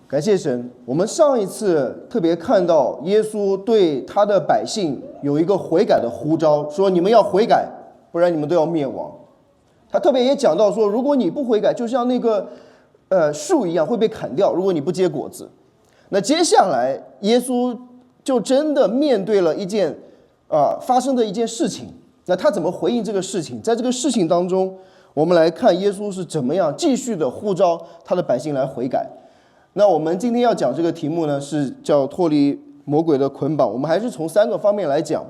感谢神，我们上一次特别看到耶稣对他的百姓有一个悔改的呼召，说你们要悔改，不然你们都要灭亡。他特别也讲到说，如果你不悔改，就像那个树一样会被砍掉，如果你不结果子。那接下来耶稣就真的面对了一件发生的一件事情，那他怎么回应这个事情？在这个事情当中，我们来看耶稣是怎么样继续的呼召他的百姓来悔改。那我们今天要讲这个题目呢，是叫脱离魔鬼的捆绑。我们还是从3个方面来讲。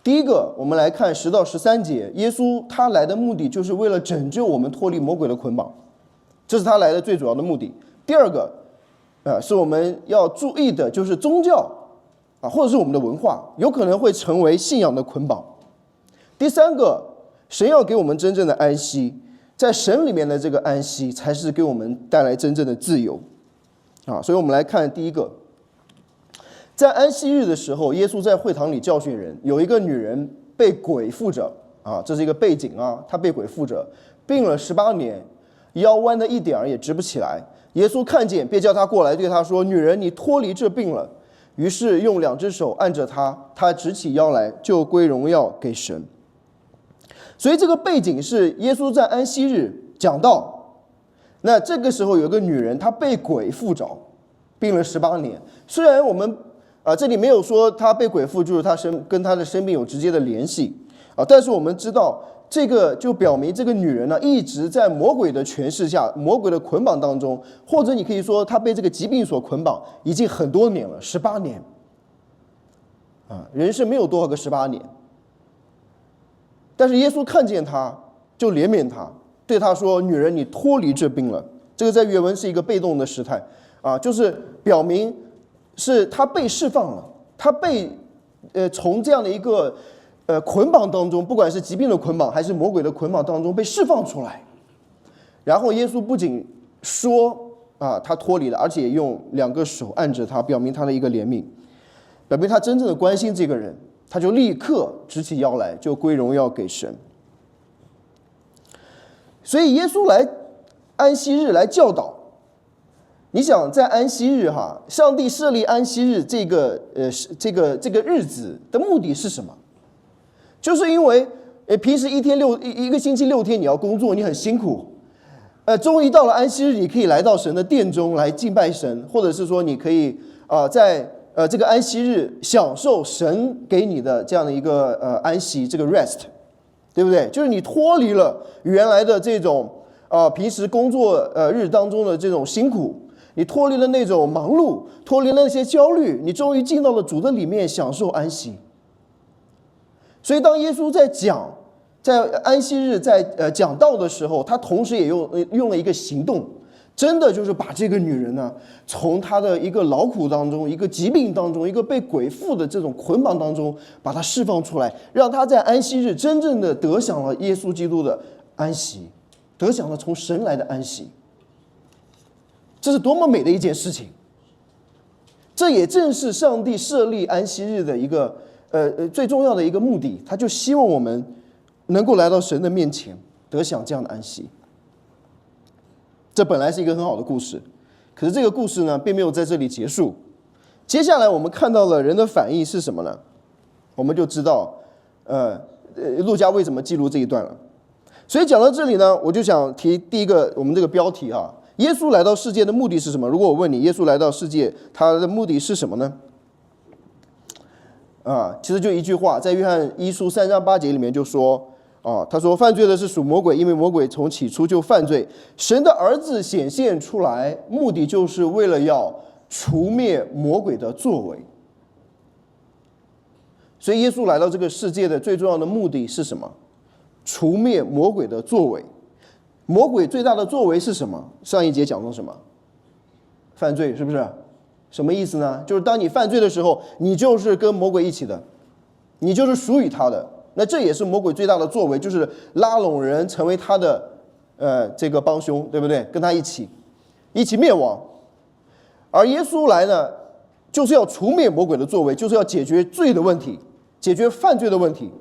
第一个，我们来看10到13节，耶稣他来的目的就是为了拯救我们脱离魔鬼的捆绑，这是他来的最主要的目的。第二个，是我们要注意的，就是宗教或者是我们的文化有可能会成为信仰的捆绑。第三个，神要给我们真正的安息，在神里面的这个安息才是给我们带来真正的自由。所以我们来看第一个，在安息日的时候，耶稣在会堂里教训人，有一个女人被鬼附着这是一个背景她被鬼附着，病了18年，腰弯的一点也直不起来。耶稣看见，便叫她过来，对她说：“女人，你脱离这病了。”于是用2只手按着她，她直起腰来，就归荣耀给神。所以这个背景是耶稣在安息日讲道。那这个时候有个女人，她被鬼附着，病了18年。虽然我们这里没有说她被鬼附着，她跟她的生病有直接的联系但是我们知道这个就表明这个女人呢一直在魔鬼的权势下，魔鬼的捆绑当中，或者你可以说她被这个疾病所捆绑已经很多年了，18年人生没有多少个18年。但是耶稣看见她，就怜悯她，对她说：“女人，你脱离这病了。”这个在原文是一个被动的时态就是表明是她被释放了，她被从这样的一个捆绑当中，不管是疾病的捆绑还是魔鬼的捆绑当中被释放出来。然后耶稣不仅说他脱离了，而且用2个手按着他，表明他的一个怜悯，表明他真正的关心这个人，他就立刻直起腰来，就归荣耀给神。所以耶稣来安息日来教导。你想在安息日上帝设立安息日这个日子的目的是什么？就是因为平时一个星期6天你要工作，你很辛苦，终于到了安息日，你可以来到神的殿中来敬拜神，或者是说你可以在这个安息日享受神给你的这样的一个安息，这个 rest， 对不对？就是你脱离了原来的这种平时工作日当中的这种辛苦，你脱离了那种忙碌，脱离了那些焦虑，你终于进到了主的里面享受安息。所以当耶稣在安息日在讲道的时候，他同时也用了一个行动，真的就是把这个女人呢从她的一个劳苦当中，一个疾病当中，一个被鬼附的这种捆绑当中把她释放出来，让她在安息日真正的得享了耶稣基督的安息，得享了从神来的安息。这是多么美的一件事情！这也正是上帝设立安息日的一个最重要的一个目的，他就希望我们能够来到神的面前，得享这样的安息。这本来是一个很好的故事，可是这个故事呢，并没有在这里结束。接下来我们看到了人的反应是什么呢？我们就知道，路加为什么记录这一段了。所以讲到这里呢，我就想提第一个我们这个标题耶稣来到世界的目的是什么？如果我问你，耶稣来到世界，他的目的是什么呢？其实就一句话，在约翰1书3章8节里面就说他说犯罪的是属魔鬼，因为魔鬼从起初就犯罪。神的儿子显现出来，目的就是为了要除灭魔鬼的作为。所以耶稣来到这个世界的最重要的目的是什么？除灭魔鬼的作为。魔鬼最大的作为是什么？上一节讲到什么？犯罪，是不是？什么意思呢？就是当你犯罪的时候，你就是跟魔鬼一起的，你就是属于他的。那这也是魔鬼最大的作为，就是拉拢人成为他的这个帮凶，对不对？跟他一起灭亡。而耶稣来呢，就是要除灭魔鬼的作为，就是要解决罪的问题，解决犯罪的问题，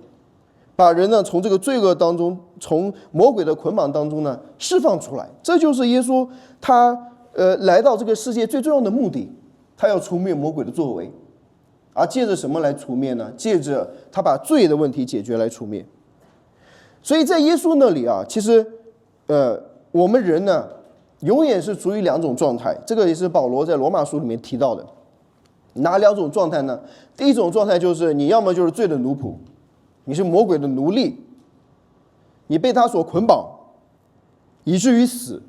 把人呢从这个罪恶当中，从魔鬼的捆绑当中呢释放出来。这就是耶稣他来到这个世界最重要的目的，他要除灭魔鬼的作为，而借着什么来除灭呢？借着他把罪的问题解决来除灭。所以在耶稣那里啊，其实我们人呢永远是处于两种状态，这个也是保罗在罗马书里面提到的。哪两种状态呢？第一种状态就是你要么就是罪的奴仆，你是魔鬼的奴隶，你被他所捆绑以至于死。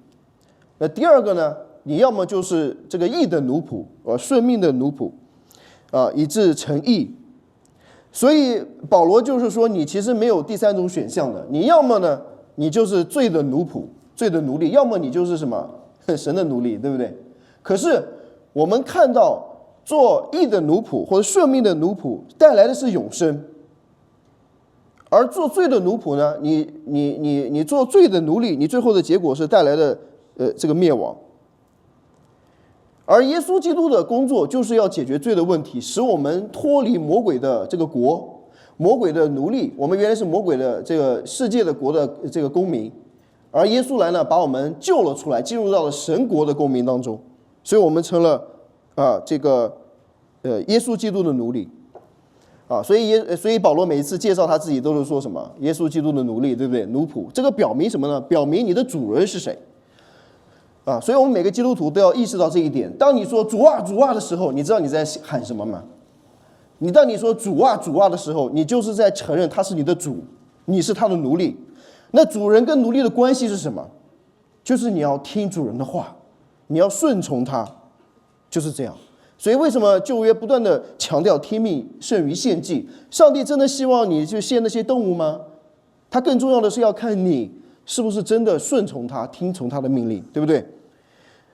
那第二个呢，你要么就是这个义的奴仆，顺命的奴仆，以致成义。所以保罗就是说，你其实没有第三种选项的，你要么呢，你就是罪的奴仆、罪的奴隶，要么你就是什么神的奴隶，对不对？可是我们看到做义的奴仆或者顺命的奴仆带来的是永生，而做罪的奴仆呢，你做罪的奴隶，你最后的结果是带来的这个灭亡。而耶稣基督的工作就是要解决罪的问题，使我们脱离魔鬼的这个国，魔鬼的奴隶。我们原来是魔鬼的这个世界的国的这个公民，而耶稣来呢，把我们救了出来，进入到了神国的公民当中，所以我们成了耶稣基督的奴隶所以保罗每一次介绍他自己都是说什么耶稣基督的奴隶，对不对？奴仆，这个表明什么呢？表明你的主人是谁所以我们每个基督徒都要意识到这一点。当你说主啊主啊的时候，你知道你在喊什么吗？当你说主啊主啊的时候，你就是在承认他是你的主，你是他的奴隶。那主人跟奴隶的关系是什么？就是你要听主人的话，你要顺从他，就是这样。所以为什么旧约不断的强调听命胜于献祭？上帝真的希望你去献那些动物吗？他更重要的是要看你是不是真的顺从他，听从他的命令，对不对？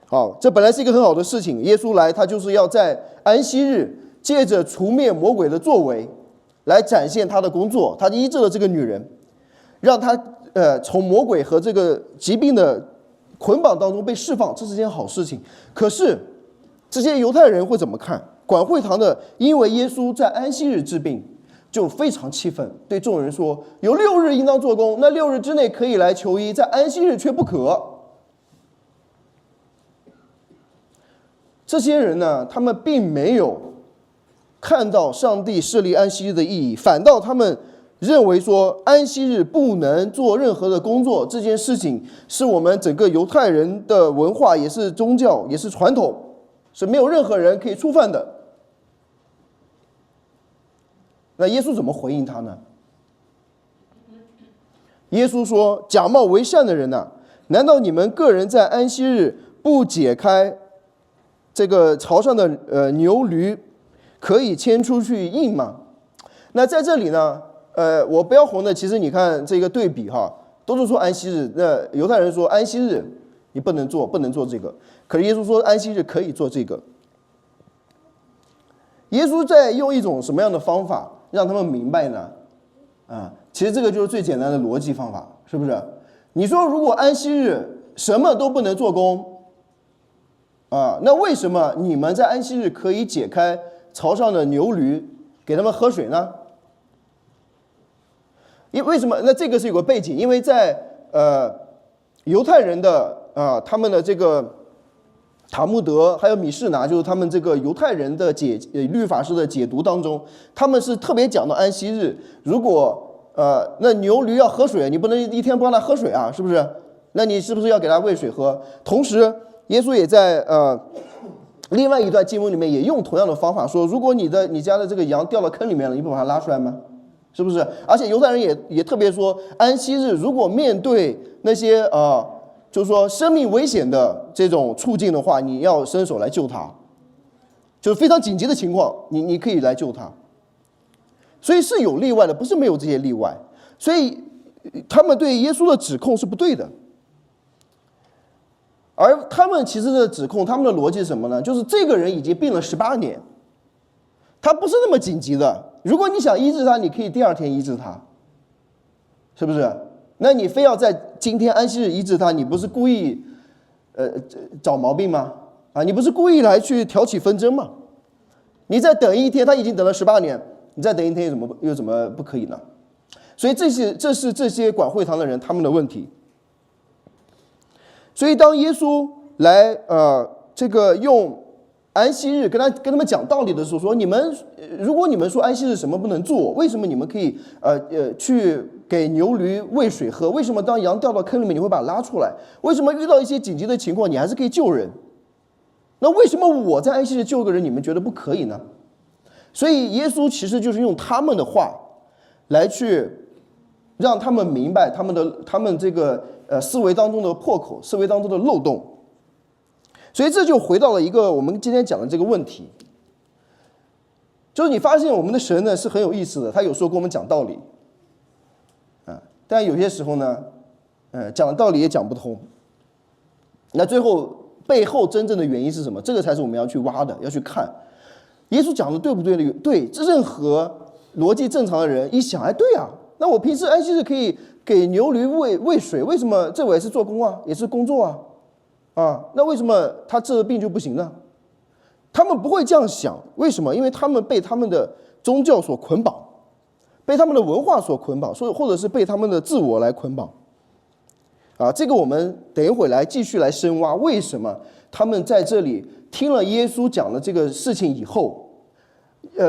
好，这本来是一个很好的事情。耶稣来，他就是要在安息日借着除灭魔鬼的作为来展现他的工作。他医治了这个女人，让他从魔鬼和这个疾病的捆绑当中被释放，这是件好事情。可是这些犹太人会怎么看？管会堂的因为耶稣在安息日治病，就非常气愤，对众人说：有6日应当作工，那6日之内可以来求医，在安息日却不可。这些人呢，他们并没有看到上帝设立安息日的意义，反倒他们认为说安息日不能做任何的工作，这件事情是我们整个犹太人的文化，也是宗教，也是传统，是没有任何人可以触犯的。那耶稣怎么回应他呢？耶稣说：假冒为善的人哪，难道你们个人在安息日不解开这个槽上的牛驴，可以牵出去饮吗？那在这里呢，我标红的，其实你看这个对比都是说安息日。那犹太人说安息日你不能做这个，可是耶稣说安息日可以做这个。耶稣在用一种什么样的方法让他们明白呢？其实这个就是最简单的逻辑方法，是不是？你说如果安息日什么都不能做工那为什么你们在安息日可以解开槽上的牛驴给他们喝水呢？为什么？那这个是有个背景，因为在犹太人的他们的这个塔木德还有米士拿，就是他们这个犹太人的律法师的解读当中，他们是特别讲到安息日，如果那牛驴要喝水，你不能一天不让它喝水是不是？那你是不是要给它喂水喝？同时耶稣也在另外一段经文里面也用同样的方法说，如果你家的这个羊掉到坑里面了，你不把它拉出来吗？是不是？而且犹太人也特别说，安息日如果面对那些就是说生命危险的这种处境的话，你要伸手来救他，就是非常紧急的情况，你可以来救他。所以是有例外的，不是没有这些例外。所以他们对耶稣的指控是不对的。而他们其实的指控，他们的逻辑是什么呢？就是这个人已经病了18年，他不是那么紧急的。如果你想医治他，你可以第2天医治他，是不是？那你非要在今天安息日医治他，你不是故意找毛病吗？你不是故意来去挑起纷争吗？你再等1天，他已经等了18年，你再等1天又怎么不可以呢？所以这是这些管会堂的人他们的问题。所以当耶稣来这个用安息日跟他们讲道理的时候说，如果你们说安息日什么不能做，为什么你们可以去给牛驴喂水喝？为什么当羊掉到坑里面你会把它拉出来？为什么遇到一些紧急的情况你还是可以救人？那为什么我在安息日救个人你们觉得不可以呢？所以耶稣其实就是用他们的话来去让他们明白他们这个思维当中的破口，思维当中的漏洞。所以这就回到了一个我们今天讲的这个问题，就是你发现我们的神呢是很有意思的，他有时候跟我们讲道理但有些时候呢讲的道理也讲不通。那最后背后真正的原因是什么？这个才是我们要去挖的，要去看耶稣讲的对不对的。对，任何逻辑正常的人一想，哎，对啊，那我平时安息日可以给牛驴喂水，为什么这我也是做工啊，也是工作那为什么他治了病就不行呢？他们不会这样想，为什么？因为他们被他们的宗教所捆绑，被他们的文化所捆绑，或者是被他们的自我来捆绑这个我们等一会来继续来深挖，为什么他们在这里听了耶稣讲的这个事情以后，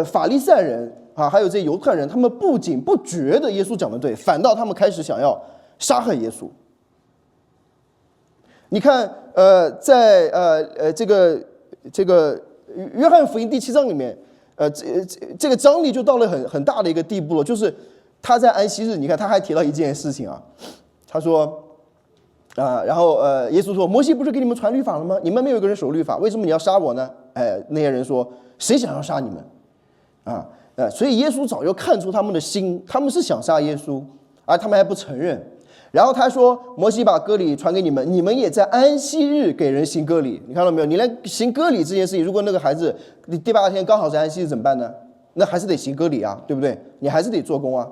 法利赛人还有这些犹太人，他们不仅不觉得耶稣讲的对，反倒他们开始想要杀害耶稣。你看在这个约翰福音第7章里面这个张力就到了很大的一个地步了，就是他在安息日，你看他还提到一件事情他说然后耶稣说，摩西不是给你们传律法了吗？你们没有一个人守律法，为什么你要杀我呢？那些人说，谁想要杀你们所以耶稣早就看出他们的心，他们是想杀耶稣，而他们还不承认。然后他说，摩西把割礼传给你们，你们也在安息日给人行割礼。你看到没有？你连行割礼这件事情，如果那个孩子第8天刚好是安息日怎么办呢？那还是得行割礼对不对？你还是得做工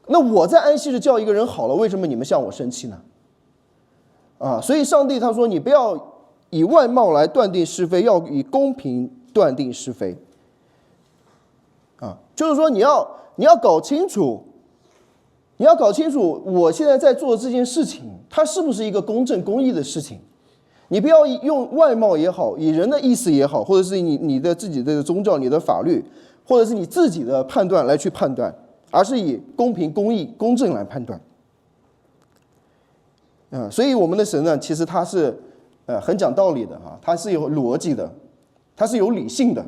那我在安息日叫一个人好了，为什么你们向我生气呢？所以上帝他说，你不要以外貌来断定是非，要以公平断定是非就是说你要搞清楚，我现在在做的这件事情，它是不是一个公正公义的事情。你不要用外貌也好，以人的意思也好，或者是你的自己的宗教、你的法律，或者是你自己的判断来去判断，而是以公平、公义、公正来判断所以我们的神呢，其实他是很讲道理的他是有逻辑的，他是有理性的。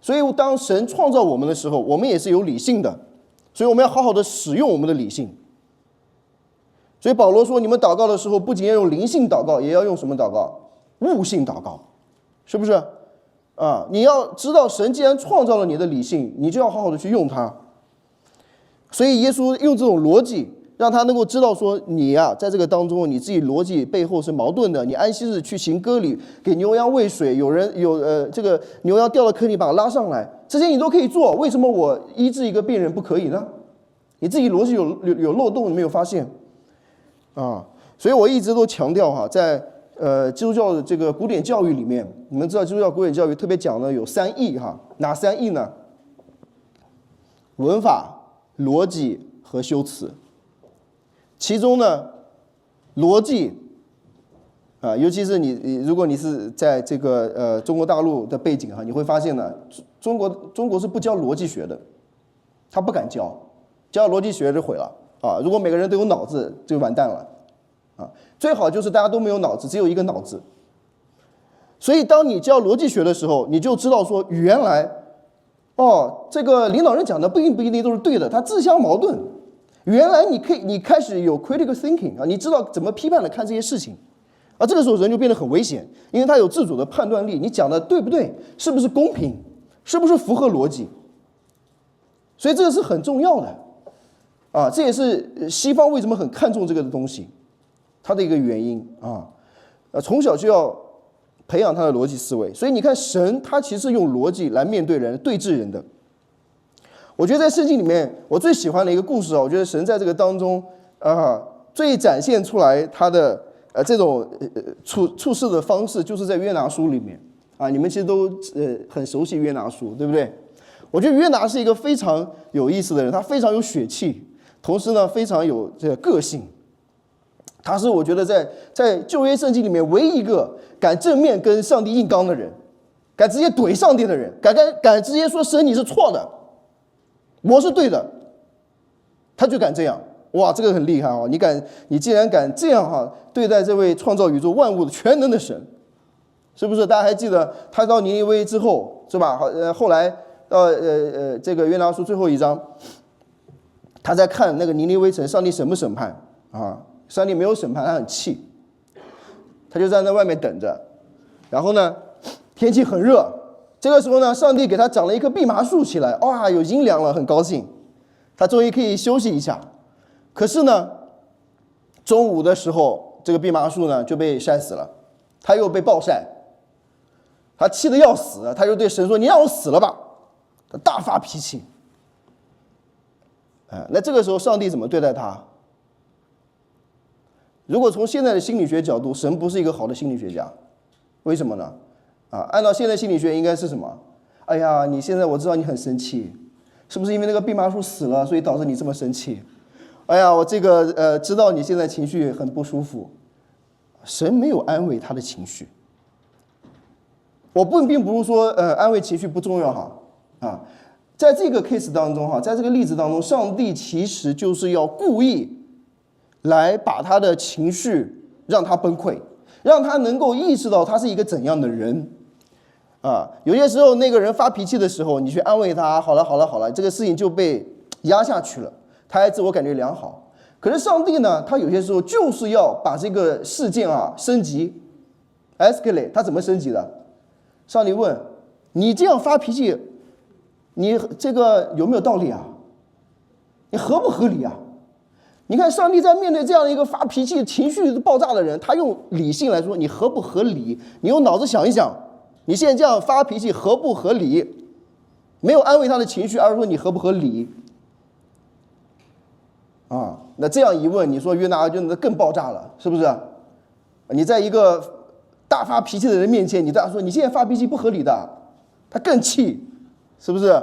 所以当神创造我们的时候，我们也是有理性的，所以我们要好好的使用我们的理性。所以保罗说，你们祷告的时候不仅要用灵性祷告，也要用什么祷告？悟性祷告，是不是你要知道，神既然创造了你的理性，你就要好好的去用它。所以耶稣用这种逻辑让他能够知道说，你在这个当中你自己逻辑背后是矛盾的。你安息日去行割礼，给牛羊喂水，这个牛羊掉到坑里把它拉上来，这些你都可以做，为什么我医治一个病人不可以呢？你自己逻辑有漏洞，你没有发现所以我一直都强调在基督教的这个古典教育里面，你们知道基督教古典教育特别讲的有3义哪3义呢？文法、逻辑和修辞。其中呢，逻辑尤其是如果你是在这个中国大陆的背景你会发现呢，中国是不教逻辑学的，他不敢教逻辑学就毁了如果每个人都有脑子就完蛋了最好就是大家都没有脑子，只有一个脑子。所以当你教逻辑学的时候，你就知道说，原来这个领导人讲的不一定都是对的，他自相矛盾。原来你开始有 critical thinking 你知道怎么批判的看这些事情这个时候人就变得很危险，因为他有自主的判断力，你讲的对不对，是不是公平，是不是符合逻辑。所以这个是很重要的这也是西方为什么很看重这个的东西，它的一个原因从小就要培养他的逻辑思维。所以你看神他其实用逻辑来面对人，对治人的。我觉得在圣经里面我最喜欢的一个故事我觉得神在这个当中最展现出来他的这种处事的方式，就是在约拿书里面你们其实都很熟悉约拿书，对不对？我觉得约拿是一个非常有意思的人，他非常有血气，同时呢非常有这个个性。他是我觉得在旧约圣经里面唯一一个敢正面跟上帝硬刚的人，敢直接怼上帝的人，敢直接说神你是错的，我是对的，他就敢这样。哇，这个很厉害啊！你竟然敢这样对待这位创造宇宙万物的全能的神，是不是？大家还记得他到尼尼微之后是吧？后来到这个约拿书最后一章，他在看那个尼尼微城，上帝审不审判啊？上帝没有审判，他很气，他就站在外面等着。然后呢，天气很热，这个时候呢，上帝给他长了一棵蓖麻树起来，哇，有阴凉了，很高兴，他终于可以休息一下。可是呢，中午的时候，这个蓖麻树呢就被晒死了，他又被暴晒，他气得要死，他就对神说：“你让我死了吧！”他大发脾气。那这个时候上帝怎么对待他？如果从现在的心理学角度，神不是一个好的心理学家，为什么呢？按照现在心理学应该是什么？哎呀，你现在我知道你很生气，是不是因为那个蓖麻树死了，所以导致你这么生气？哎呀，我这个知道你现在情绪很不舒服。神没有安慰他的情绪。我并不是说安慰情绪不重要在这个 case 当中在这个例子当中，上帝其实就是要故意来把他的情绪让他崩溃，让他能够意识到他是一个怎样的人有些时候那个人发脾气的时候，你去安慰他，好了，这个事情就被压下去了，他还自我感觉良好。可是上帝呢，他有些时候就是要把这个事件升级 escalate。 他怎么升级的？上帝问你这样发脾气，你这个有没有道理啊？你合不合理啊？你看上帝在面对这样一个发脾气情绪爆炸的人，他用理性来说你合不合理，你用脑子想一想，你现在这样发脾气合不合理？没有安慰他的情绪，而是说你合不合理那这样一问，你说约拿就更爆炸了，是不是？你在一个大发脾气的人面前，你这样说你现在发脾气不合理的，他更气，是不是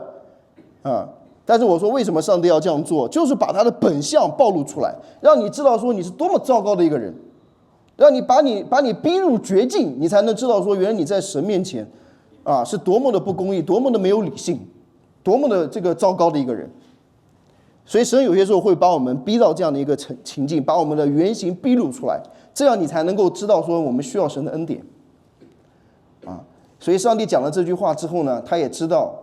但是我说为什么上帝要这样做，就是把他的本相暴露出来，让你知道说你是多么糟糕的一个人，让你把你逼入绝境，你才能知道说原来你在神面前是多么的不公义，多么的没有理性，多么的这个糟糕的一个人。所以神有些时候会把我们逼到这样的一个情境，把我们的原型逼露出来，这样你才能够知道说我们需要神的恩典所以上帝讲了这句话之后呢，他也知道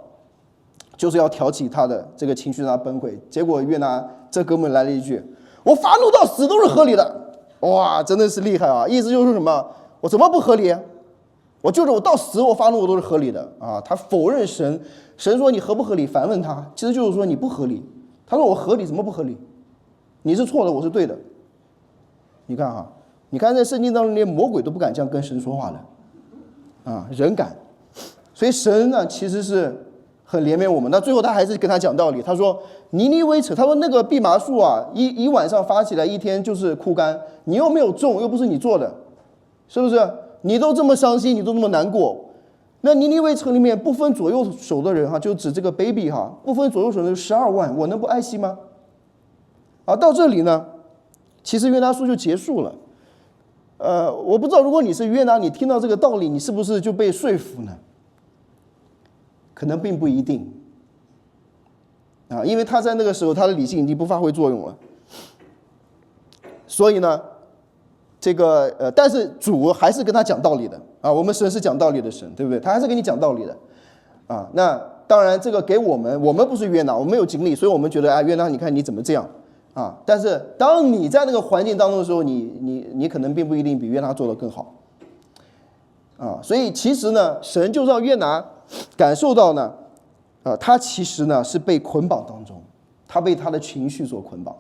就是要挑起他的这个情绪，让他崩溃。结果约拿这哥们来了一句：“我发怒到死都是合理的。”哇，真的是厉害意思就是什么？我怎么不合理？我到死我发怒我都是合理的他否认神，神说你合不合理？反问他，其实就是说你不合理。他说我合理，怎么不合理？你是错的，我是对的。你看你看在圣经当中，连魔鬼都不敢这样跟神说话的人敢。所以神呢，其实是很怜悯我们。那最后他还是跟他讲道理，他说尼尼微城，他说那个蓖麻树一晚上发起来，一天就是枯干，你又没有种，又不是你做的，是不是？你都这么伤心，你都这么难过，那尼尼微城里面不分左右手的人就指这个 baby 不分左右手的12万，我能不爱惜吗？到这里呢，其实约拿书就结束了。我不知道如果你是约拿，你听到这个道理，你是不是就被说服呢？可能并不一定因为他在那个时候他的理性已经不发挥作用了。所以呢这个但是主还是跟他讲道理的我们神是讲道理的神，对不对？他还是跟你讲道理的那当然这个给我们不是约拿，我们没有经历，所以我们觉得约拿你看你怎么这样但是当你在那个环境当中的时候，你可能并不一定比约拿做得更好所以其实呢，神就让约拿感受到呢他其实呢是被捆绑当中，他被他的情绪所捆绑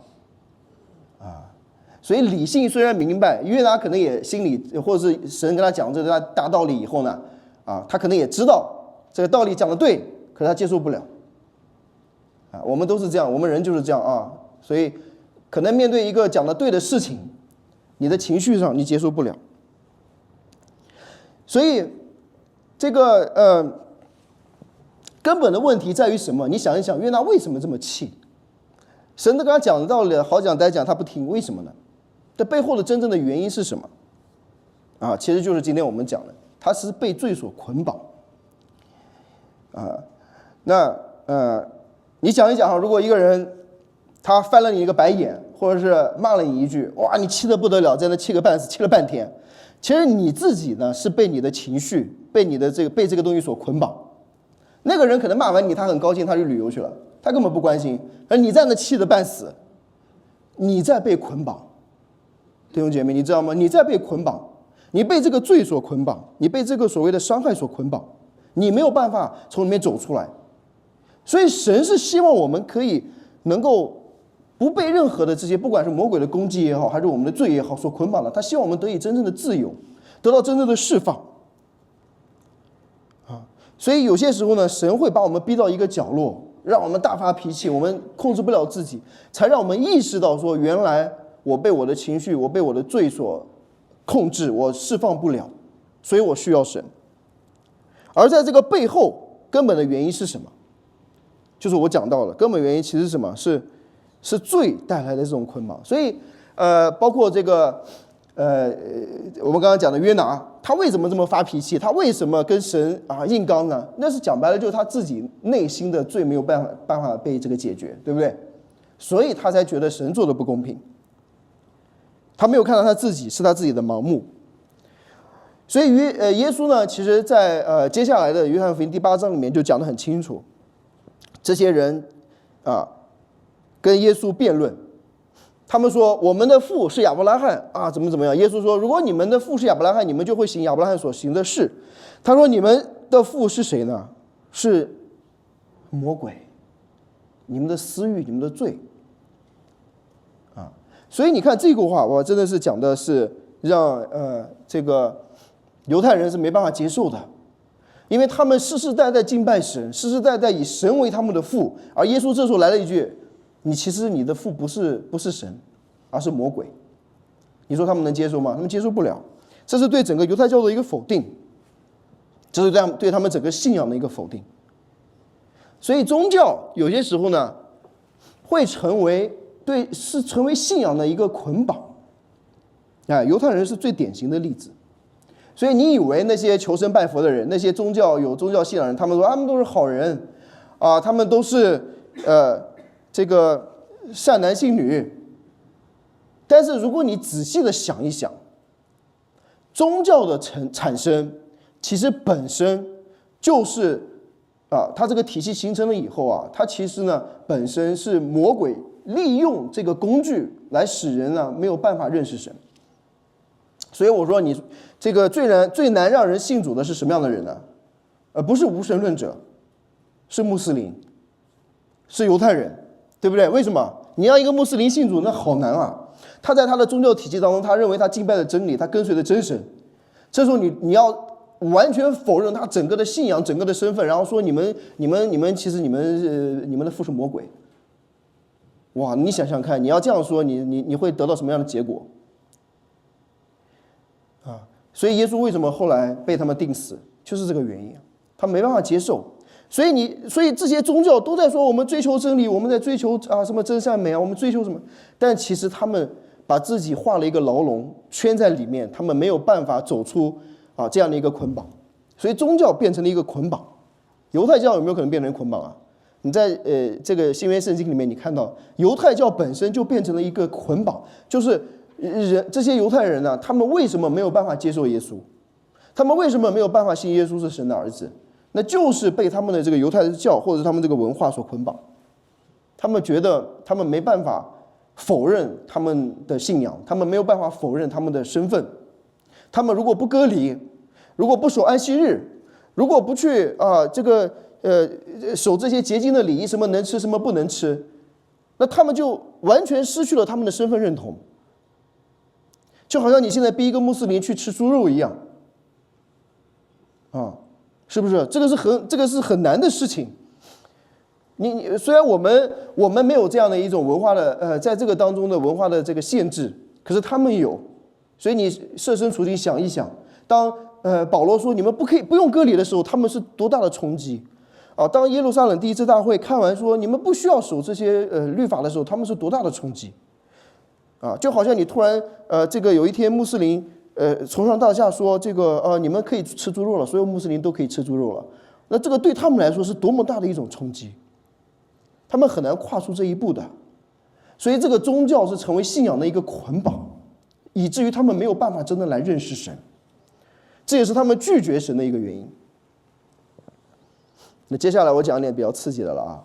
所以理性虽然明白，约拿可能也心里，或者是神跟他讲这个大道理以后呢他可能也知道这个道理讲得对，可是他接受不了我们都是这样，我们人就是这样所以可能面对一个讲得对的事情，你的情绪上你接受不了。所以这个根本的问题在于什么？你想一想，约拿为什么这么气？神都跟他讲的道理好讲歹讲，他不听，为什么呢？这背后的真正的原因是什么？其实就是今天我们讲的，他是被罪所捆绑。你想一想如果一个人他翻了你一个白眼，或者是骂了你一句，哇，你气得不得了，在那气个半死，气了半天。其实你自己呢是被你的情绪，被这个东西所捆绑。那个人可能骂完你，他很高兴，他去旅游去了，他根本不关心。而你在那气得半死，你在被捆绑。弟兄姐妹，你知道吗？你在被捆绑，你被这个罪所捆绑，你被这个所谓的伤害所捆绑，你没有办法从里面走出来。所以神是希望我们可以能够不被任何的这些，不管是魔鬼的攻击也好，还是我们的罪也好所捆绑的，他希望我们得以真正的自由，得到真正的释放。所以有些时候呢，神会把我们逼到一个角落，让我们大发脾气，我们控制不了自己，才让我们意识到说，原来我被我的情绪，我被我的罪所控制，我释放不了，所以我需要神。而在这个背后根本的原因是什么？就是我讲到了根本原因其实是什么？是罪带来的这种捆绑。所以包括这个我们刚刚讲的约拿，他为什么这么发脾气？他为什么跟神硬刚呢？那是讲白了，就是他自己内心的罪没有办法被这个解决，对不对？所以他才觉得神做的不公平。他没有看到他自己是他自己的盲目。所以耶稣呢，其实在接下来的约翰福音第8章里面就讲得很清楚，这些人跟耶稣辩论。他们说我们的父是亚伯拉罕怎么样？耶稣说，如果你们的父是亚伯拉罕，你们就会行亚伯拉罕所行的事。他说你们的父是谁呢？是魔鬼，你们的私欲，你们的罪。所以你看这个话，哇，真的是讲的是让这个犹太人是没办法接受的，因为他们世世代代敬拜神，世世代代以神为他们的父，而耶稣这时候来了一句，其实你的父不是神，而是魔鬼。你说他们能接受吗？他们接受不了。这是对整个犹太教的一个否定，这是对他们整个信仰的一个否定。所以宗教有些时候呢，会成为信仰的一个捆绑。犹太人是最典型的例子。所以你以为那些求神拜佛的人，那些有宗教信仰的人，他们说他们都是好人他们都是这个善男信女。但是如果你仔细的想一想，宗教的产生其实本身就是它这个体系形成了以后它其实呢本身是魔鬼利用这个工具来使人呢没有办法认识神。所以我说你这个最难让人信主的是什么样的人呢？不是无神论者，是穆斯林，是犹太人，对不对？为什么？你让一个穆斯林信主，那好难啊！他在他的宗教体系当中，他认为他敬拜的真理，他跟随的真神。这时候你要完全否认他整个的信仰、整个的身份，然后说你们其实你们的父是魔鬼。哇，你想想看，你要这样说，你会得到什么样的结果？所以耶稣为什么后来被他们钉死，就是这个原因，他没办法接受。所以这些宗教都在说我们追求真理，我们在追求什么真善美我们追求什么？但其实他们把自己画了一个牢笼，圈在里面，他们没有办法走出这样的一个捆绑。所以宗教变成了一个捆绑。犹太教有没有可能变成捆绑你在这个新约圣经里面，你看到犹太教本身就变成了一个捆绑，就是这些犹太人呢，他们为什么没有办法接受耶稣？他们为什么没有办法信耶稣是神的儿子？那就是被他们的这个犹太教或者是他们这个文化所捆绑。他们觉得他们没办法否认他们的信仰，他们没有办法否认他们的身份。他们如果不割礼，如果不守安息日，如果不去守这些洁净的礼仪，什么能吃什么不能吃，那他们就完全失去了他们的身份认同。就好像你现在逼一个穆斯林去吃猪肉一样是不是？这个是很难的事情。你虽然我们没有这样的一种文化的在这个当中的文化的这个限制，可是他们有。所以你设身处地想一想，当保罗说你们不用割礼的时候，他们是多大的冲击当耶路撒冷第一次大会看完说你们不需要守这些律法的时候，他们是多大的冲击就好像你突然这个有一天穆斯林从上到下说这个你们可以吃猪肉了，所有穆斯林都可以吃猪肉了，那这个对他们来说是多么大的一种冲击，他们很难跨出这一步的。所以这个宗教是成为信仰的一个捆绑，以至于他们没有办法真的来认识神，这也是他们拒绝神的一个原因。那接下来我讲一点比较刺激的了啊！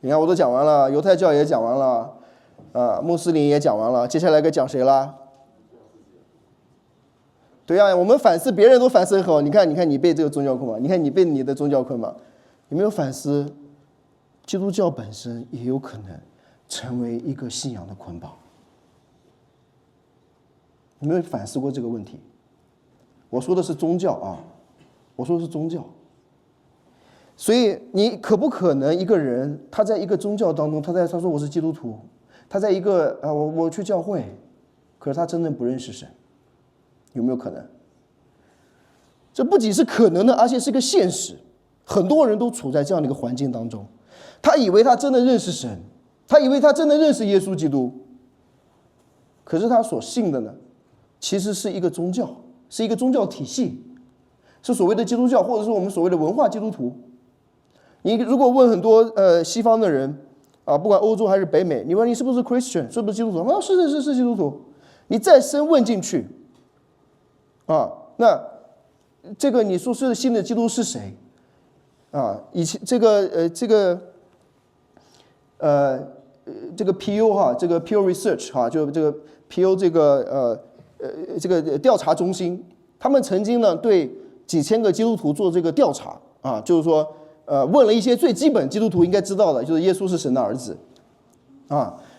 你看我都讲完了，犹太教也讲完了，穆斯林也讲完了，接下来该讲谁啦？对啊，我们反思别人都反思很好，你看你被这个宗教捆绑，你看你被你的宗教捆绑，有没有反思基督教本身也有可能成为一个信仰的捆绑？有没有反思过这个问题？我说的是宗教啊，我说的是宗教。所以你可不可能一个人他在一个宗教当中，他说我是基督徒，他在一个我去教会，可是他真正不认识神，有没有可能？这不仅是可能的，而且是个现实。很多人都处在这样的一个环境当中，他以为他真的认识神，他以为他真的认识耶稣基督，可是他所信的呢，其实是一个宗教，是一个宗教体系，是所谓的基督教，或者是我们所谓的文化基督徒。你如果问很多西方的人不管欧洲还是北美，你问你是不是 Christian， 是不是基督徒？是基督徒。你再深问进去那这个你说是信的基督是谁以前这个 PU 这个 Pew Research 就这个 PU 这个调查中心，他们曾经呢对几千个基督徒做这个调查就是说问了一些最基本基督徒应该知道的，就是耶稣是神的儿子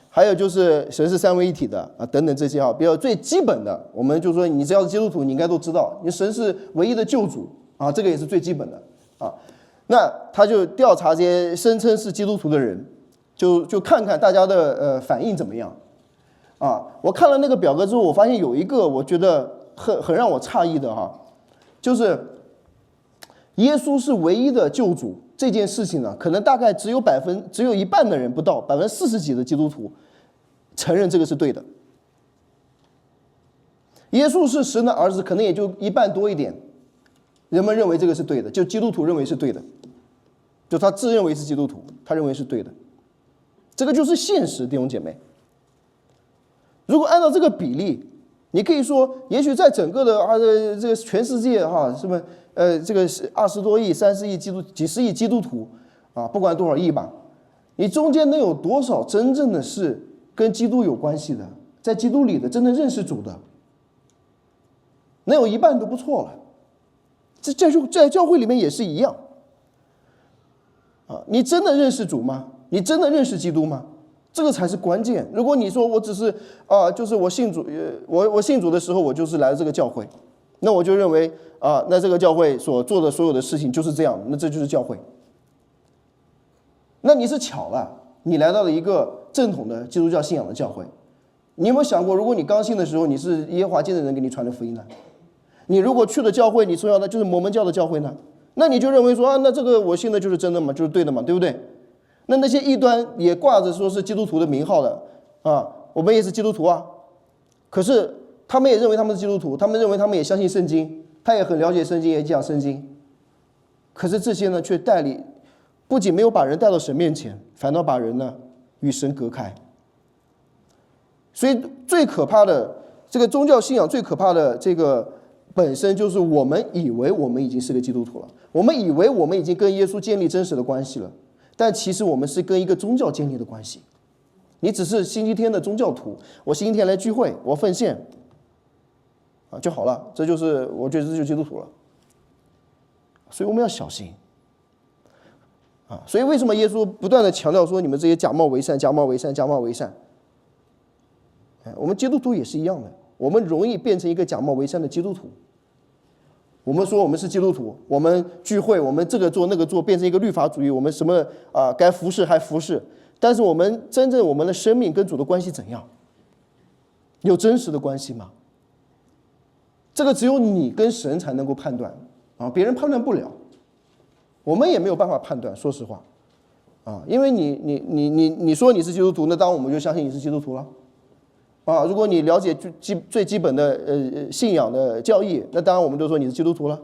还有就是神是三位一体的等等这些比较最基本的，我们就说你只要是基督徒你应该都知道，你神是唯一的救主这个也是最基本的那他就调查这些声称是基督徒的人，就看看大家的反应怎么样我看了那个表格之后，我发现有一个我觉得很让我诧异的就是耶稣是唯一的救主这件事情呢，可能大概只有一半的人不到40%几的基督徒承认这个是对的。耶稣是神的儿子，可能也就一半多一点，人们认为这个是对的，就基督徒认为是对的，就他自认为是基督徒，他认为是对的，这个就是现实，弟兄姐妹。如果按照这个比例，你可以说，也许在整个的这个全世界是不是这个20多亿、30亿几十亿基督徒不管多少亿吧，你中间能有多少真正的是跟基督有关系的，在基督里的真正认识主的，能有一半都不错了。在教会里面也是一样你真的认识主吗？你真的认识基督吗？这个才是关键。如果你说我只是就是我信主，我信主的时候我就是来了这个教会，那我就认为那这个教会所做的所有的事情就是这样，那这就是教会。那你是巧了，你来到了一个正统的基督教信仰的教会。你有没有想过，如果你刚信的时候你是耶和华见证人给你传的福音呢？你如果去了教会，你从小的就是摩门教的教会呢，那你就认为说那这个我信的就是真的嘛，就是对的嘛，对不对？那些异端也挂着说是基督徒的名号的我们也是基督徒可是他们也认为他们是基督徒，他们认为他们也相信圣经，他也很了解圣经，也讲圣经，可是这些呢却不仅没有把人带到神面前，反倒把人呢与神隔开。所以最可怕的这个宗教信仰，最可怕的这个本身就是我们以为我们已经是个基督徒了，我们以为我们已经跟耶稣建立真实的关系了，但其实我们是跟一个宗教建立的关系。你只是星期天的宗教徒，我星期天来聚会，我奉献就好了，这就是我觉得这就是基督徒了。所以我们要小心所以为什么耶稣不断的强调说你们这些假冒为善、假冒为善、假冒为善？我们基督徒也是一样的，我们容易变成一个假冒为善的基督徒。我们说我们是基督徒，我们聚会，我们这个做那个做，变成一个律法主义，我们什么该服侍还服侍，但是我们真正我们的生命跟主的关系怎样？有真实的关系吗？这个只有你跟神才能够判断别人判断不了，我们也没有办法判断，说实话因为你说你是基督徒，那当然我们就相信你是基督徒了如果你了解最基本的信仰的教义，那当然我们就说你是基督徒了。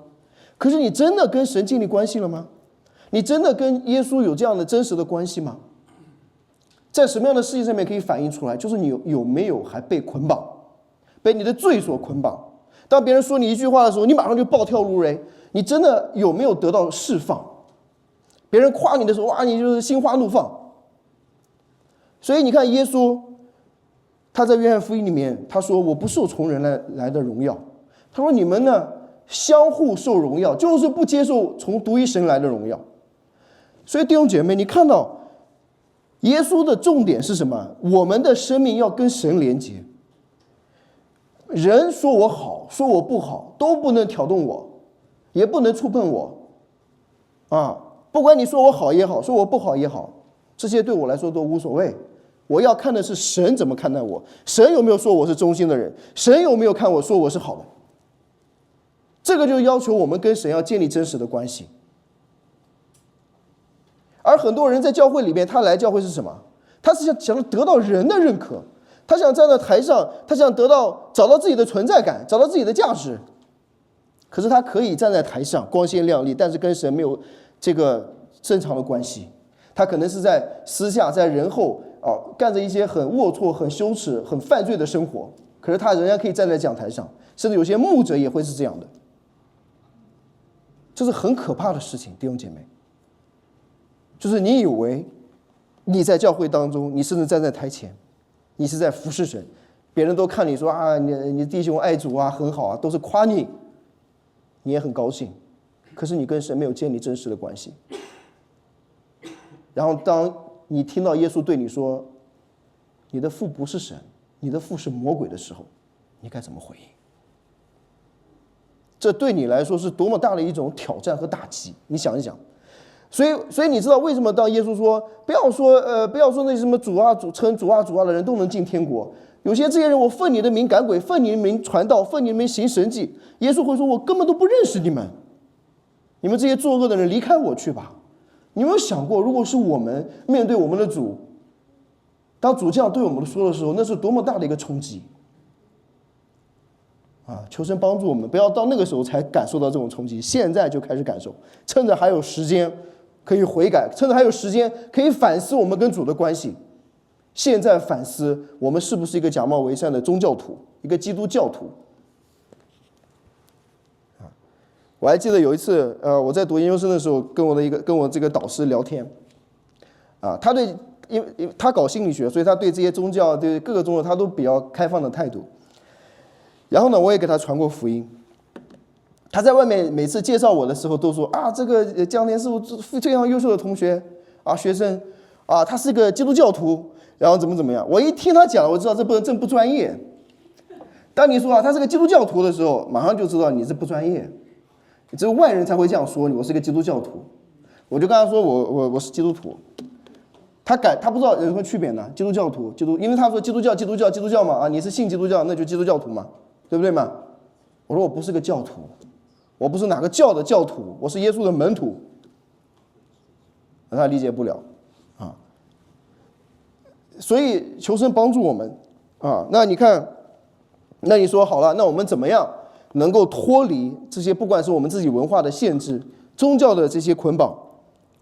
可是你真的跟神建立关系了吗？你真的跟耶稣有这样的真实的关系吗？在什么样的事情上面可以反映出来？就是你有没有还被捆绑，被你的罪所捆绑。当别人说你一句话的时候，你马上就暴跳如雷。你真的有没有得到释放？别人夸你的时候，哇，你就是心花怒放。所以你看耶稣，他在约翰福音里面他说，我不受从人来的荣耀。他说你们呢相互受荣耀，就是不接受从独一神来的荣耀。所以弟兄姐妹，你看到耶稣的重点是什么？我们的生命要跟神连接。人说我好，说我不好，都不能挑动我，也不能触碰我。不管你说我好也好，说我不好也好，这些对我来说都无所谓。我要看的是神怎么看待我，神有没有说我是忠心的人，神有没有看我说我是好的。这个就要求我们跟神要建立真实的关系。而很多人在教会里面，他来教会是什么？他是想得到人的认可，他想站在台上，他想找到自己的存在感，找到自己的价值。可是他可以站在台上光鲜亮丽，但是跟神没有这个正常的关系。他可能是在私下在人后干着一些很龌龊、很羞耻、很犯罪的生活，可是他仍然可以站在讲台上，甚至有些牧者也会是这样的。这是很可怕的事情，弟兄姐妹。就是你以为你在教会当中，你甚至站在台前，你是在服侍神，别人都看你说你弟兄爱主很好都是夸你，你也很高兴。可是你跟神没有建立真实的关系。然后当你听到耶稣对你说你的父不是神，你的父是魔鬼的时候，你该怎么回应？这对你来说是多么大的一种挑战和打击，你想一想。所以你知道为什么当耶稣说不要说那什么主啊主称主啊主啊的人都能进天国，有些这些人我奉你的名赶鬼，奉你的名传道，奉你的名行神迹，耶稣会说我根本都不认识你们，你们这些作恶的人离开我去吧。你有没有想过，如果是我们面对我们的主，当主这样对我们说的时候，那是多么大的一个冲击求神帮助我们，不要到那个时候才感受到这种冲击，现在就开始感受，趁着还有时间可以悔改，趁着还有时间可以反思我们跟主的关系。现在反思我们是不是一个假冒为善的宗教徒，一个基督教徒。我还记得有一次我在读研究生的时候，跟我这个导师聊天因为他搞心理学，所以他对这些宗教，对各个宗教他都比较开放的态度。然后呢，我也给他传过福音。他在外面每次介绍我的时候都说这个江田是我非常优秀的同学学生他是个基督教徒，然后怎么样。我一听他讲，我知道这不专业。当你说他是个基督教徒的时候，马上就知道你是不专业，只有外人才会这样说你，我是个基督教徒。我就跟他说我是基督徒。他不知道有什么区别呢？基督教徒因为他说基督教嘛你是信基督教，那就基督教徒嘛，对不对嘛？我说我不是个教徒，我不是哪个教的教徒，我是耶稣的门徒。他理解不了所以求神帮助我们那你看，那你说好了，那我们怎么样能够脱离这些不管是我们自己文化的限制、宗教的这些捆绑？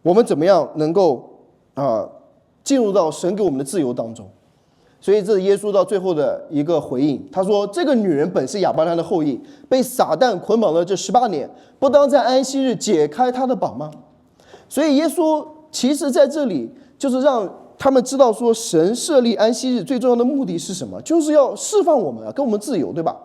我们怎么样能够进入到神给我们的自由当中？所以这是耶稣到最后的一个回应。他说这个女人本是亚伯拉罕的后裔，被撒但捆绑了这18年，不当在安息日解开她的绑吗？所以耶稣其实在这里就是让他们知道说，神设立安息日最重要的目的是什么？就是要释放我们跟我们自由，对吧？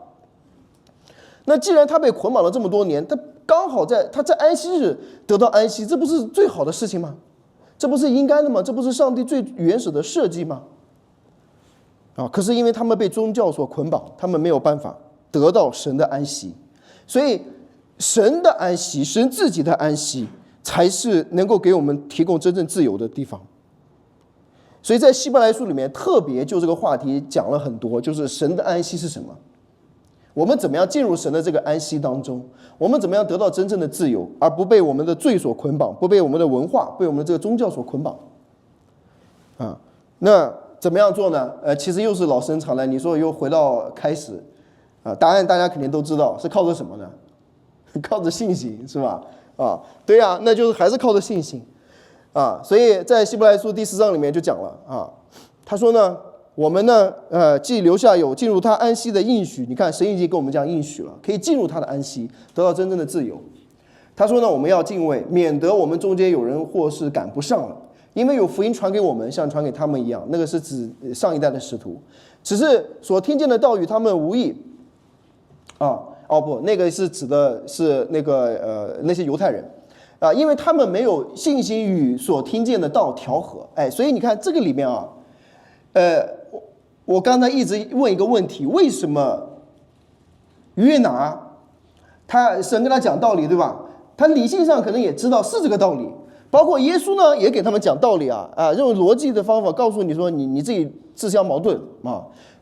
那既然他被捆绑了这么多年，他刚好他在安息日得到安息，这不是最好的事情吗？这不是应该的吗？这不是上帝最原始的设计吗？可是因为他们被宗教所捆绑，他们没有办法得到神的安息，所以神的安息，神自己的安息，才是能够给我们提供真正自由的地方。所以在希伯来书里面特别就这个话题讲了很多，就是神的安息是什么，我们怎么样进入神的这个安息当中，我们怎么样得到真正的自由，而不被我们的罪所捆绑，不被我们的文化，被我们的这个宗教所捆绑那怎么样做呢？其实又是老生常谈，你说又回到开始答案大家肯定都知道，是靠着什么呢？靠着信心，是吧？对呀，那就是还是靠着信心所以在希伯来书第4章里面就讲了他说呢，我们呢既留下有进入他安息的应许，你看神已经跟我们这样应许了，可以进入他的安息，得到真正的自由。他说呢，我们要敬畏，免得我们中间有人或是赶不上了，因为有福音传给我们，像传给他们一样。那个是指上一代的使徒，只是所听见的道与他们无异不，那个是指的是那些犹太人因为他们没有信心与所听见的道调和。所以你看这个里面我刚才一直问一个问题，为什么约拿神跟他讲道理，对吧？他理性上可能也知道是这个道理，包括耶稣呢也给他们讲道理用逻辑的方法告诉你说你自己自相矛盾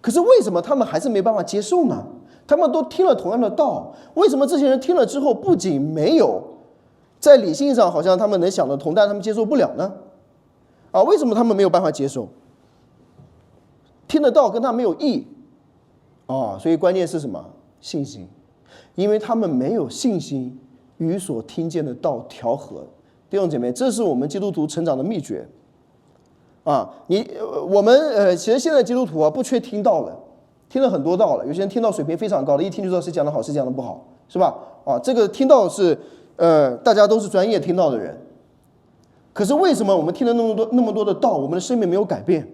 可是为什么他们还是没办法接受呢？他们都听了同样的道，为什么这些人听了之后不仅没有在理性上好像他们能想得通，但他们接受不了呢？为什么他们没有办法接受？听得到跟他没有异所以关键是什么？信心。因为他们没有信心与所听见的道调和。弟兄姐妹，这是我们基督徒成长的秘诀我们其实现在基督徒不缺听道了，听了很多道了，有些人听到水平非常高的，一听就知道谁讲的好谁讲的不好，是吧？这个听到是大家都是专业听到的人。可是为什么我们听了那么多的道，我们的生命没有改变？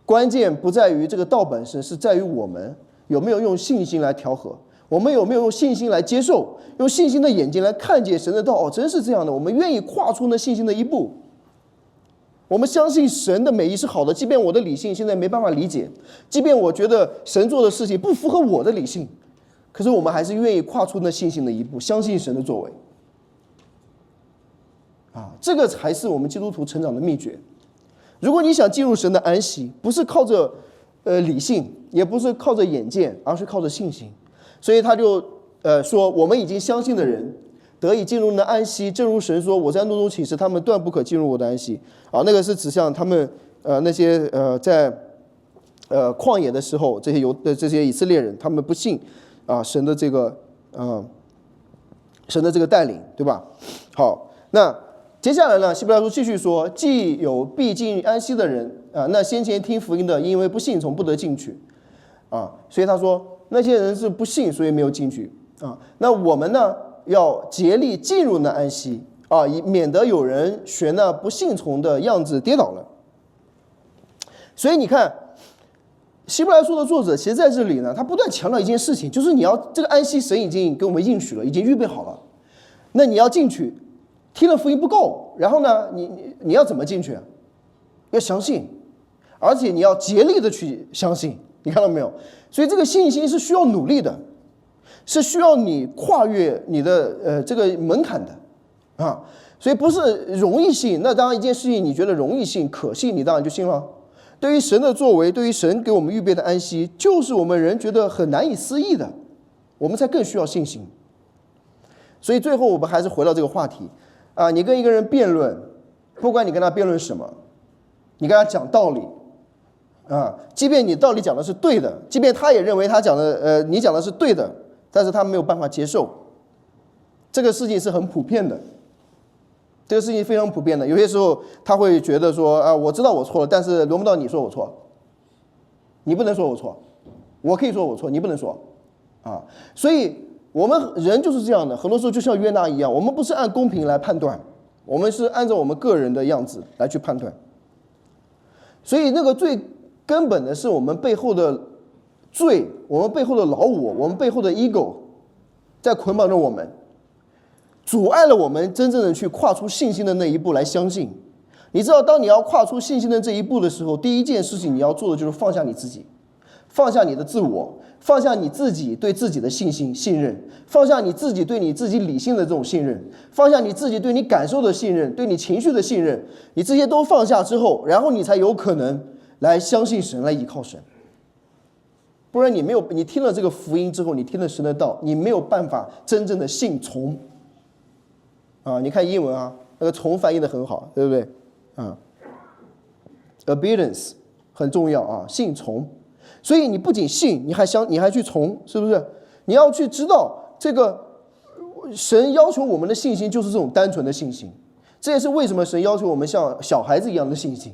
关键不在于这个道本身，是在于我们有没有用信心来调和，我们有没有用信心来接受，用信心的眼睛来看见神的道真是这样的，我们愿意跨出那信心的一步。我们相信神的美意是好的，即便我的理性现在没办法理解，即便我觉得神做的事情不符合我的理性，可是我们还是愿意跨出那信心的一步，相信神的作为这个才是我们基督徒成长的秘诀。如果你想进入神的安息，不是靠着理性，也不是靠着眼见，而是靠着信心。所以他就说，我们已经相信的人得以进入那安息，正如神说，我在怒中起誓，他们断不可进入我的安息那个是指向他们那些在旷野的时候，这些以色列人，他们不信神的这个带领，对吧？好，那接下来呢，希伯来书继续说，既有必进安息的人那先前听福音的，因为不信从不得进去所以他说那些人是不信，所以没有进去那我们呢要竭力进入那安息以免得有人学那不信从的样子跌倒了。所以你看希伯来书的作者其实在这里呢，他不断强调一件事情，就是你要这个安息，神已经给我们应许了，已经预备好了，那你要进去，听了福音不够，然后呢你要怎么进去要相信，而且你要竭力的去相信，你看到没有？所以这个信心是需要努力的，是需要你跨越你的这个门槛的所以不是容易信。那当然一件事情你觉得容易信可信，你当然就信了。对于神的作为，对于神给我们预备的安息，就是我们人觉得很难以思议的，我们才更需要信心。所以最后我们还是回到这个话题你跟一个人辩论，不管你跟他辩论什么，你跟他讲道理即便你道理讲的是对的，即便他也认为他讲的你讲的是对的，但是他没有办法接受。这个事情是很普遍的，这个事情非常普遍的。有些时候他会觉得说我知道我错了，但是轮不到你说我错，你不能说我错，我可以说我错，你不能说所以我们人就是这样的，很多时候就像约拿一样，我们不是按公平来判断，我们是按照我们个人的样子来去判断。所以那个最根本的是我们背后的罪，我们背后的老我，我们背后的 ego 在捆绑着我们，阻碍了我们真正的去跨出信心的那一步来相信。你知道当你要跨出信心的这一步的时候，第一件事情你要做的就是放下你自己，放下你的自我，放下你自己对自己的信任，放下你自己对你自己理性的这种信任，放下你自己对你感受的信任，对你情绪的信任，你这些都放下之后，然后你才有可能来相信神，来依靠神。不然你听了这个福音之后，你听了神的道，你没有办法真正的信从你看英文那个从翻译的很好，对不对obedience 很重要啊，信从。所以你不仅信，你还去从，是不是？你要去知道这个神要求我们的信心就是这种单纯的信心。这也是为什么神要求我们像小孩子一样的信心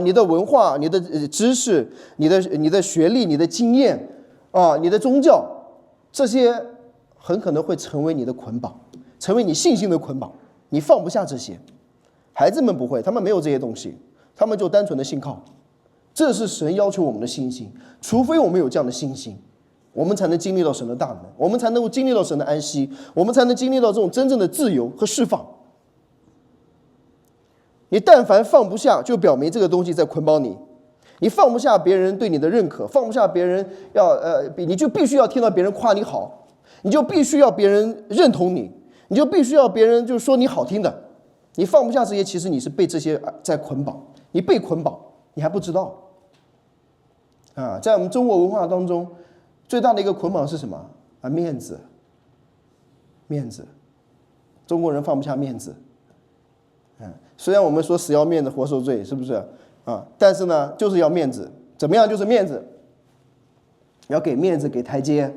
你的文化、你的知识、你的学历、你的经验你的宗教，这些很可能会成为你的捆绑，成为你信心的捆绑，你放不下这些。孩子们不会，他们没有这些东西，他们就单纯的信靠。这是神要求我们的信心，除非我们有这样的信心，我们才能经历到神的大能，我们才能够经历到神的安息，我们才能经历到这种真正的自由和释放。你但凡放不下，就表明这个东西在捆绑你。你放不下别人对你的认可，放不下别人你就必须要听到别人夸你好，你就必须要别人认同你，你就必须要别人就是说你好听的。你放不下这些，其实你是被这些在捆绑，你被捆绑，你还不知道在我们中国文化当中，最大的一个捆绑是什么面子。中国人放不下面子。虽然我们说死要面子活受罪，是不是但是呢，就是要面子，怎么样就是面子，要给面子，给台阶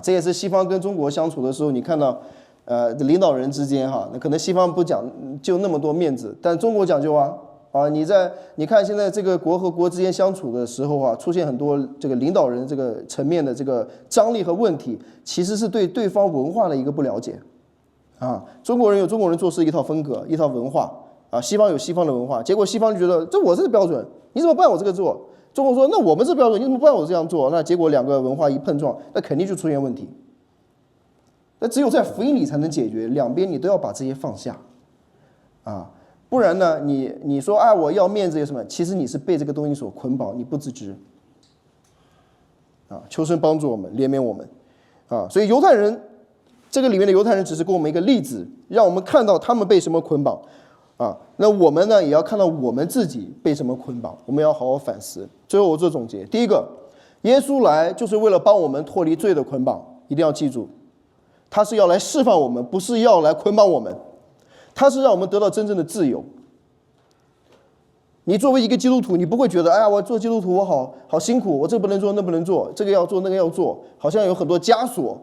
这也是西方跟中国相处的时候，你看到领导人之间那可能西方不讲究那么多面子，但中国讲究你看现在这个国和国之间相处的时候出现很多这个领导人这个层面的这个张力和问题，其实是对对方文化的一个不了解中国人有中国人做事一套风格，一套文化西方有西方的文化，结果西方就觉得这我这个标准，你怎么不按我这个做？中国说那我们这标准，你怎么不按我这样做？那结果两个文化一碰撞，那肯定就出现问题。那只有在福音里才能解决，两边你都要把这些放下不然呢，你说我要面子有什么？其实你是被这个东西所捆绑，你不自知求神帮助我们，怜悯我们所以犹太人这个里面的犹太人只是给我们一个例子，让我们看到他们被什么捆绑那我们呢也要看到我们自己被什么捆绑，我们要好好反思。最后我做总结，第一个，耶稣来就是为了帮我们脱离罪的捆绑，一定要记住，他是要来释放我们，不是要来捆绑我们，他是让我们得到真正的自由。你作为一个基督徒，你不会觉得我做基督徒我好辛苦，我这不能做那不能做，这个要做那个要做，好像有很多枷锁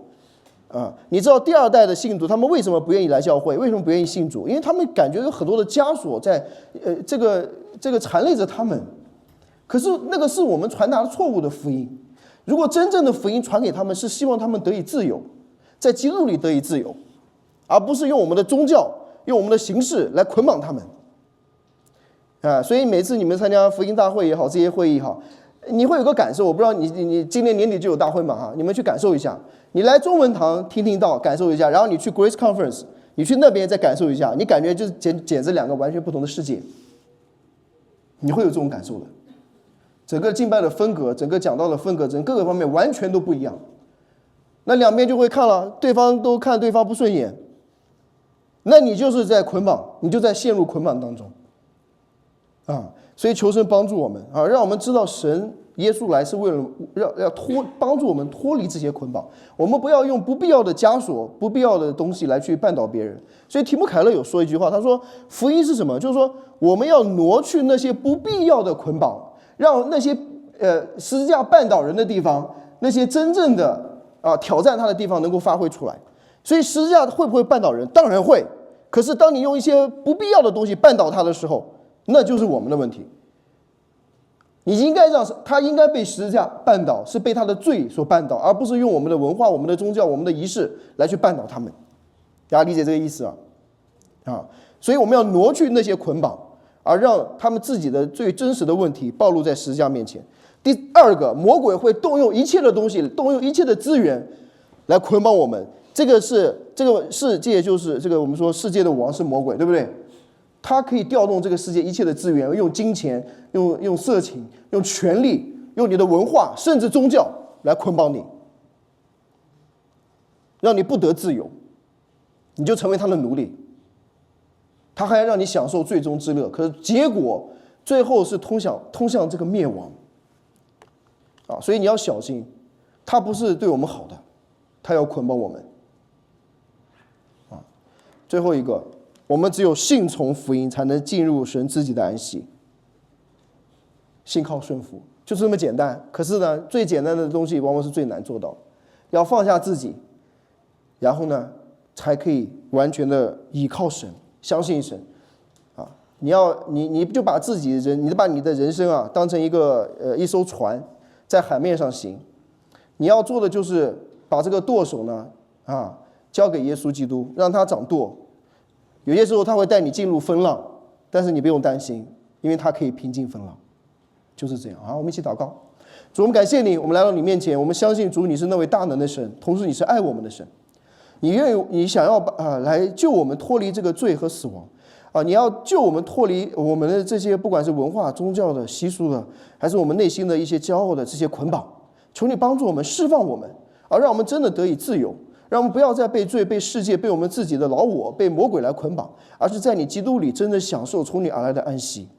你知道第二代的信徒他们为什么不愿意来教会，为什么不愿意信主？因为他们感觉有很多的枷锁在这个缠累着他们。可是那个是我们传达的错误的福音。如果真正的福音传给他们，是希望他们得以自由，在基督里得以自由，而不是用我们的宗教、用我们的形式来捆绑他们所以每次你们参加福音大会也好，这些会议也好，你会有个感受，我不知道你今年年底就有大会嘛你们去感受一下。你来中文堂听道感受一下，然后你去 Grace Conference， 你去那边再感受一下，你感觉就是简直两个完全不同的世界，你会有这种感受的。整个敬拜的风格，整个讲道的风格，整个各个方面完全都不一样。那两边就会看了，对方都看对方不顺眼，那你就是在捆绑，你就在陷入捆绑当中所以求神帮助我们让我们知道神耶稣来是为了要帮助我们脱离这些捆绑，我们不要用不必要的枷锁、不必要的东西来去绊倒别人。所以提姆凯勒有说一句话，他说福音是什么？就是说我们要挪去那些不必要的捆绑，让那些十字架绊倒人的地方，那些真正的挑战他的地方能够发挥出来。所以十字架会不会绊倒人？当然会。可是当你用一些不必要的东西绊倒他的时候，那就是我们的问题。你应该让他应该被十字架绊倒，是被他的罪所绊倒，而不是用我们的文化、我们的宗教、我们的仪式来去绊倒他们。大家理解这个意思所以我们要挪去那些捆绑，而让他们自己的最真实的问题暴露在十字架面前。第二个，魔鬼会动用一切的东西，动用一切的资源来捆绑我们。这个世界就是这个我们说世界的王是魔鬼，对不对？他可以调动这个世界一切的资源，用金钱、用色情、用权力、用你的文化，甚至宗教来捆绑你，让你不得自由，你就成为他的奴隶。他还要让你享受最终之乐，可是结果最后是通向这个灭亡所以你要小心，他不是对我们好的，他要捆绑我们最后一个，我们只有信从福音，才能进入神自己的安息信靠顺服，就是这么简单。可是呢，最简单的东西往往是最难做到的，要放下自己，然后呢，才可以完全的倚靠神，相信神。你就把自己你把你的人生啊当成一艘船，在海面上行。你要做的就是把这个舵手呢交给耶稣基督，让他掌舵。有些时候他会带你进入风浪，但是你不用担心，因为他可以平静风浪。就是这样啊！我们一起祷告。主，我们感谢你，我们来到你面前，我们相信主你是那位大能的神，同时你是爱我们的神。你想要来救我们脱离这个罪和死亡。你要救我们脱离我们的这些不管是文化、宗教的习俗的，还是我们内心的一些骄傲的这些捆绑，求你帮助我们释放我们，让我们真的得以自由，让我们不要再被罪、被世界、被我们自己的老我、被魔鬼来捆绑，而是在你基督里真的享受从你而来的安息，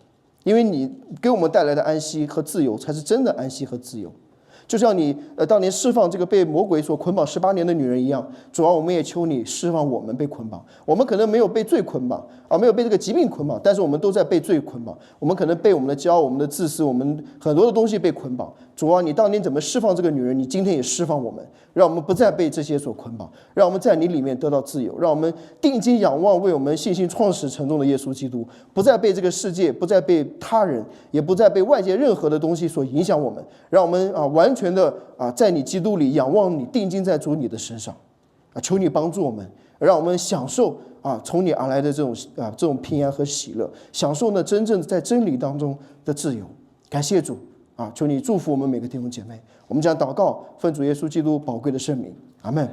因为你给我们带来的安息和自由才是真的安息和自由。就像你当年释放这个被魔鬼所捆绑18年的女人一样，主要我们也求你释放我们被捆绑。我们可能没有被罪捆绑没有被这个疾病捆绑，但是我们都在被罪捆绑。我们可能被我们的骄傲、我们的自私、我们很多的东西被捆绑。主啊，你当年怎么释放这个女人，你今天也释放我们，让我们不再被这些所捆绑，让我们在你里面得到自由，让我们定睛仰望为我们信心创始成终的耶稣基督，不再被这个世界，不再被他人，也不再被外界任何的东西所影响我们，让我们完全的在你基督里仰望你，定睛在主你的身上。求你帮助我们，让我们享受从你而来的这种平安和喜乐，享受那真正在真理当中的自由。感谢主求你祝福我们每个弟兄姐妹。我们将祷告奉主耶稣基督宝贵的圣名，阿们。